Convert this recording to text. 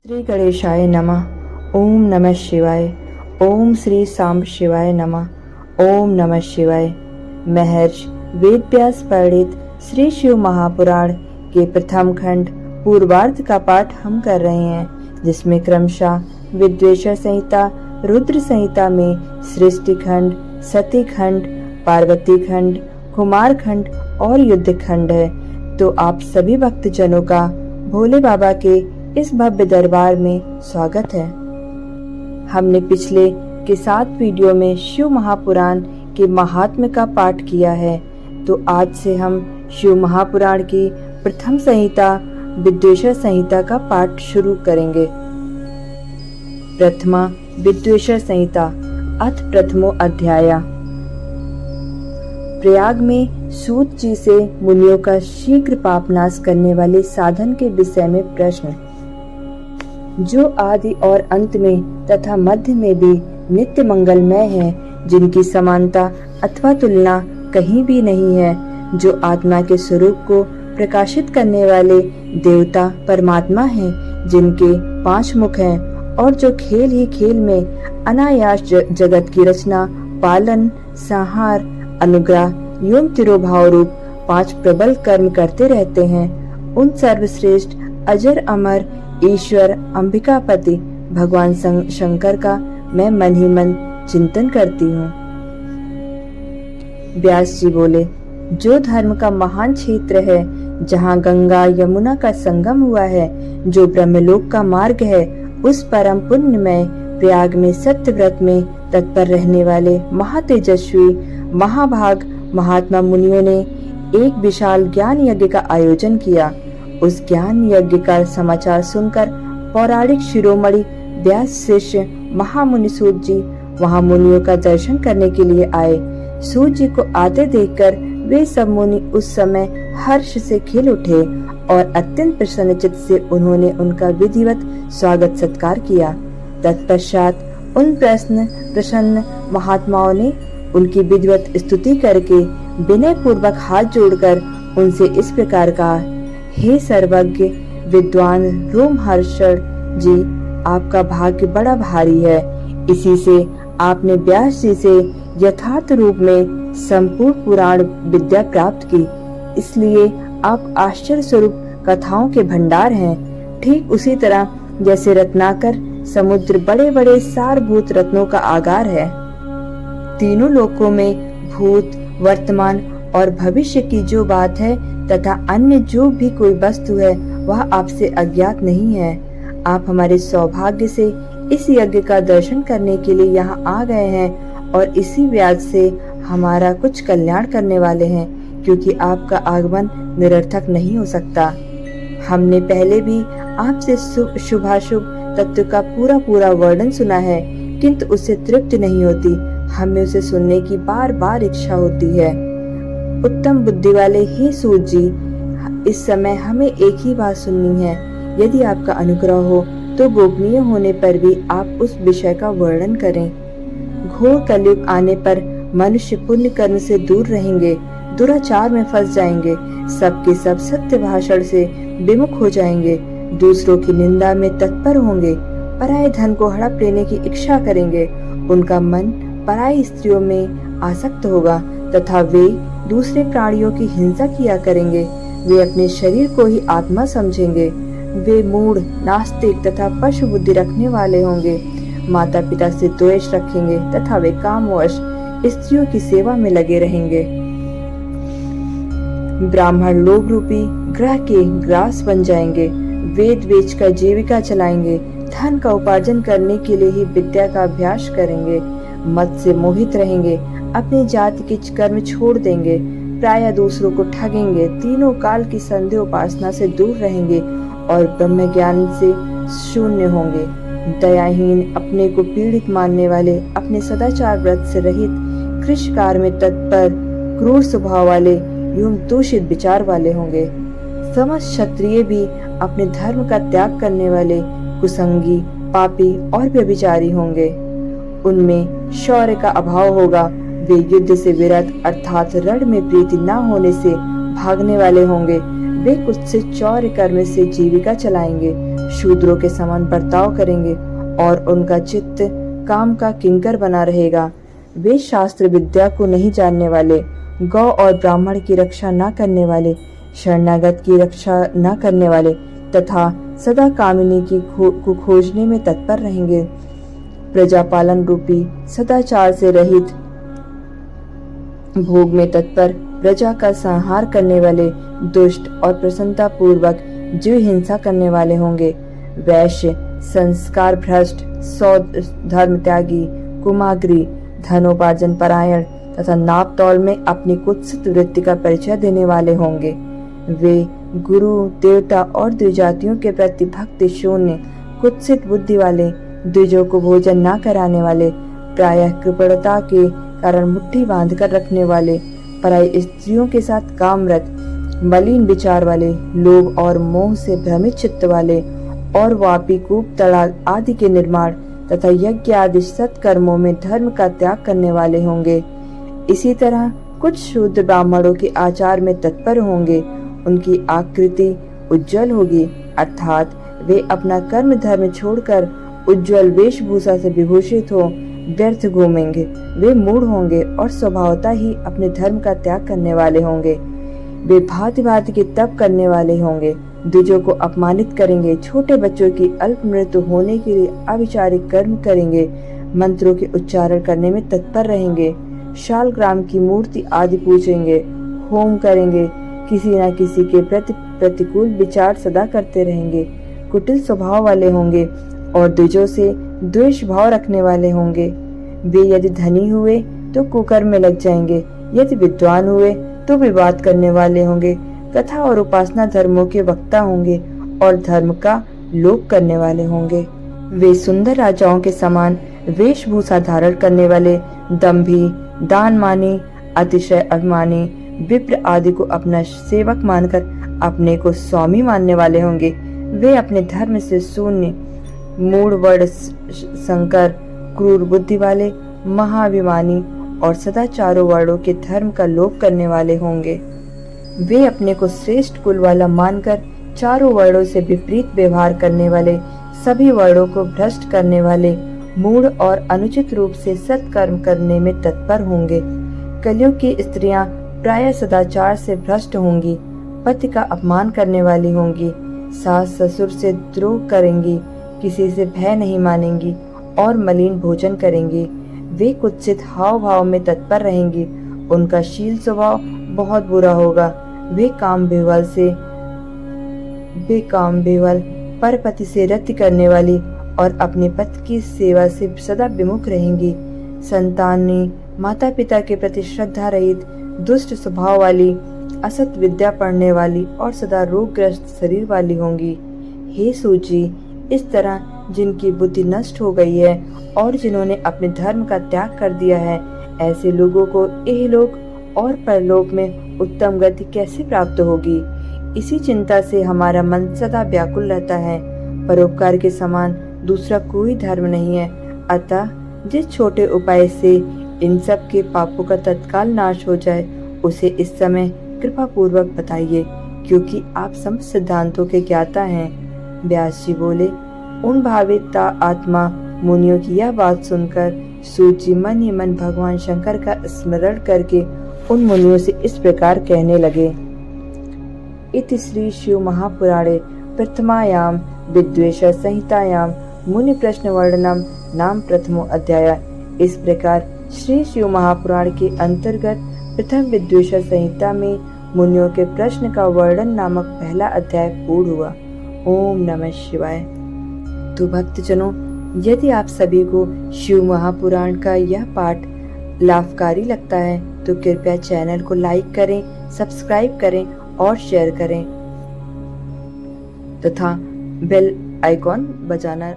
श्री गणेशाय नमः। ओम नमः शिवाय। ओम श्री सांब शिवाय नमः। ओम नमः शिवाय। महर्षि वेदव्यास प्रणीत श्री शिव महापुराण के प्रथम खंड पूर्वार्ध का पाठ हम कर रहे हैं, जिसमें क्रमशः विद्वेषर संहिता, रुद्र संहिता में सृष्टि खंड, सती खंड, पार्वती खंड, कुमार खंड और युद्ध खंड है। तो आप सभी भक्तजनों का भोले बाबा के इस भव्य दरबार में स्वागत है। हमने पिछले के 7 वीडियो में शिव महापुराण के महात्म्य का पाठ किया है, तो आज से हम शिव महापुराण की प्रथम संहिता विद्वेषर संहिता का पाठ शुरू करेंगे। प्रथमा विद्वेषर संहिता अथ प्रथमो अध्याय। प्रयाग में सूत जी से मुनियों का शीघ्र पापनाश करने वाले साधन के विषय में प्रश्न। जो आदि और अंत में तथा मध्य में भी नित्य मंगलमय है, जिनकी समानता अथवा तुलना कहीं भी नहीं है, जो आत्मा के स्वरूप को प्रकाशित करने वाले देवता परमात्मा हैं, जिनके 5 मुख हैं, और जो खेल ही खेल में अनायास जगत की रचना, पालन, संहार, अनुग्रह एवं तिरोभाव रूप 5 प्रबल कर्म करते रहते हैं, उन सर्वश्रेष्ठ अजर अमर ईश्वर अंबिकापति भगवान शंकर का मैं मन ही मन चिंतन करती हूँ। व्यास जी बोले, जो धर्म का महान क्षेत्र है, जहाँ गंगा यमुना का संगम हुआ है, जो ब्रह्मलोक का मार्ग है, उस परम पुण्यमय प्रयाग में सत्यव्रत में तत्पर रहने वाले महातेजस्वी महाभाग महात्मा मुनियों ने एक विशाल ज्ञान यज्ञ का आयोजन किया। उस ज्ञान यज्ञ का समाचार सुनकर पौराणिक शिरोमणि व्यास शिष्य महामुनि सूत जी वहां मुनियों का दर्शन करने के लिए आए। सूत जी को आते देखकर वे सब मुनि उस समय हर्ष से खिल उठे और अत्यंत प्रसन्नचित्त से उन्होंने उनका विधिवत स्वागत सत्कार किया। तत्पश्चात उन प्रसन्न महात्माओं ने उनकी विधिवत स्तुति करके विनय पूर्वक हाथ जोड़कर उनसे इस प्रकार कहा, हे सर्वज्ञ विद्वान रोमहर्षण जी, आपका भाग्य बड़ा भारी है। इसी से आपने व्यास जी से यथार्थ रूप में संपूर्ण पुराण विद्या प्राप्त की, इसलिए आप आश्चर्य स्वरूप कथाओं के भंडार हैं। ठीक उसी तरह जैसे रत्नाकर समुद्र बड़े बड़े सारभूत रत्नों का आगार है। तीनों लोकों में भूत, वर्तमान और भविष्य की जो बात है तथा अन्य जो भी कोई वस्तु है, वह आपसे अज्ञात नहीं है। आप हमारे सौभाग्य से इस यज्ञ का दर्शन करने के लिए यहाँ आ गए हैं और इसी व्याज से हमारा कुछ कल्याण करने वाले हैं, क्योंकि आपका आगमन निरर्थक नहीं हो सकता। हमने पहले भी आपसे शुभाशुभ तत्व का पूरा वर्णन सुना है, किंतु उससे तृप्ति नहीं होती। हमें उसे सुनने की बार बार इच्छा होती है। उत्तम बुद्धि वाले ही सूत जी, इस समय हमें एक ही बात सुननी है। यदि आपका अनुग्रह हो तो गोपनीय होने पर भी आप उस विषय का वर्णन करें। घोर कलयुग आने पर मनुष्य पुण्य कर्म से दूर रहेंगे, दुराचार में फंस जाएंगे, सबके सब सत्य भाषण से विमुख हो जाएंगे, दूसरों की निंदा में तत्पर होंगे, पराये धन को हड़प लेने की इच्छा करेंगे, उनका मन पराई स्त्रियों में आसक्त होगा तथा वे दूसरे प्राणियों की हिंसा किया करेंगे। वे अपने शरीर को ही आत्मा समझेंगे। वे मूढ़, नास्तिक तथा पशु बुद्धि रखने वाले होंगे। माता पिता से द्वेष रखेंगे तथा वे कामवश स्त्रियों की सेवा में लगे रहेंगे। ब्राह्मण लोभ रूपी ग्रह के ग्रास बन जाएंगे। वेद बेचकर जीविका चलाएंगे। धन का उपार्जन करने के लिए ही विद्या का अभ्यास करेंगे। मत से मोहित रहेंगे। अपनी जाति के कर्म छोड़ देंगे। प्राय दूसरों को ठगेंगे। तीनों काल की संदेह उपासना से दूर रहेंगे और ब्रह्म ज्ञान से शून्य होंगे। दयाहीन, अपने को पीड़ित मानने वाले, अपने सदाचार व्रत से रहित, कृष्ण कार्य में तत्पर, क्रूर स्वभाव वाले एवं दूषित विचार वाले होंगे। समस्त क्षत्रिय भी अपने धर्म का त्याग करने वाले, कुसंगी, पापी और व्यभिचारी होंगे। उनमें शौर्य का अभाव होगा। वे युद्ध से विरत अर्थात रण में प्रीति न होने से भागने वाले होंगे। वे कुछ से चौर्य कर्म से जीविका चलाएंगे। शूद्रों के समान बर्ताव करेंगे और उनका चित्त काम का किंकर बना रहेगा। वे शास्त्र विद्या को नहीं जानने वाले, गौ और ब्राह्मण की रक्षा न करने वाले, शरणागत की रक्षा न करने वाले तथा सदा कामिनी को खोजने में तत्पर रहेंगे। प्रजापालन रूपी सदाचार से रहित, भोग में तत्पर, प्रजा का संहार करने वाले, दुष्ट और प्रसन्नता पूर्वक जीव हिंसा करने वाले होंगे। वैश्य, संस्कार भ्रष्ट, सौद धर्म त्यागी, कुमाग्री, धनोपार्जन परायण तथा नाप तौल में अपनी कुत्सित वृत्ति का परिचय देने वाले होंगे। वे गुरु, देवता और द्विजातियों के प्रति भक्ति शून्य, कुत्सित बुद्धि वाले, द्विजों को भोजन न कराने वाले, प्रायः कृपणता के कारण मुट्ठी बांधकर रखने वाले, पराई स्त्रियों के साथ कामरत, मलिन विचार वाले, लोभ और मोह से भ्रमित चित्त वाले और वापी, कूप, तड़ाग आदि के निर्माण तथा यज्ञ आदि सत्कर्मों में धर्म का त्याग करने वाले होंगे। इसी तरह कुछ शूद्र ब्राह्मणों के आचार में तत्पर होंगे। उनकी आकृति उज्जवल होगी, अर्थात वे अपना कर्म धर्म छोड़कर उज्जवल वेशभूषा से विभूषित हो व्यर्थ घूमेंगे। वे मूढ़ होंगे और स्वभावतः ही अपने धर्म का त्याग करने वाले होंगे। वे भांति भांति के तप करने वाले होंगे, द्विजों को अपमानित करेंगे, छोटे बच्चों की अल्प मृत्यु होने के लिए अविचारिक कर्म करेंगे, मंत्रों के उच्चारण करने में तत्पर रहेंगे, शालग्राम की मूर्ति आदि पूजेंगे, होम करेंगे, किसी न किसी के प्रति प्रतिकूल विचार सदा करते रहेंगे, कुटिल स्वभाव वाले होंगे और द्विजों से द्वेष भाव रखने वाले होंगे। वे यदि धनी हुए तो कुकर्म में लग जाएंगे, यदि विद्वान हुए तो विवाद करने वाले होंगे, कथा और उपासना धर्मों के वक्ता होंगे और धर्म का लोप करने वाले होंगे। वे सुंदर राजाओं के समान वेशभूषा धारण करने वाले, दंभी, दानमानी, अतिशय अभिमानी, विप्र आदि को अपना सेवक मानकर अपने को स्वामी मानने वाले होंगे। वे अपने धर्म से शून्य, मूढ़, वर्ण संकर, क्रूर बुद्धि वाले, महाभिमानी और सदा चारों वर्णों के धर्म का लोप करने वाले होंगे। वे अपने को श्रेष्ठ कुल वाला मानकर चारों वर्णों से विपरीत व्यवहार करने वाले, सभी वर्णों को भ्रष्ट करने वाले, मूढ़ और अनुचित रूप से सत्कर्म करने में तत्पर होंगे। कलयुग की स्त्रियां प्राय सदाचार से भ्रष्ट होंगी, पति का अपमान करने वाली होंगी, सास ससुर से द्रोह करेंगी, किसी से भय नहीं मानेंगी और मलिन भोजन करेंगी। वे कुत्सित हाव भाव में तत्पर रहेंगी, उनका शील स्वभाव बहुत बुरा होगा। वे काम बेवल परपति से रति करने वाली और अपने पति की सेवा से सदा विमुख रहेंगी। संतानी, माता पिता के प्रति श्रद्धा रहित, दुष्ट स्वभाव वाली, असत विद्या पढ़ने वाली और सदा रोगग्रस्त शरीर वाली होंगी। हे सूची, इस तरह जिनकी बुद्धि नष्ट हो गई है और जिन्होंने अपने धर्म का त्याग कर दिया है, ऐसे लोगों को इहलोक और परलोक में उत्तम गति कैसे प्राप्त होगी? इसी चिंता से हमारा मन सदा व्याकुल रहता है। परोपकार के समान दूसरा कोई धर्म नहीं है। अतः जिस छोटे उपाय से इन सब के पापों का तत्काल नाश हो जाए, उसे इस समय कृपा पूर्वक बताइए, क्योंकि आप समस्त सिद्धांतों के ज्ञाता हैं। व्यास जी बोले। उन भावित आत्मा मुनियों की यह बात सुनकर सूत जी मन ही मन भगवान शंकर का स्मरण करके उन मुनियों से इस प्रकार कहने लगे। इति श्री शिव महापुराणे प्रथमायाम विद्वेष संहितायाम मुनि प्रश्न वर्णनम नाम प्रथमो अध्याय। इस प्रकार श्री शिव महापुराण के अंतर्गत प्रथम विद्वेष संहिता में मुनियों के प्रश्न का वर्णन नामक पहला अध्याय पूर्ण हुआ। ओम नमः शिवाय। तो भक्तजनों, यदि आप सभी को शिव महापुराण का यह पाठ लाभकारी लगता है तो कृपया चैनल को लाइक करें, सब्सक्राइब करें और शेयर करें तथा बेल आइकॉन बजाना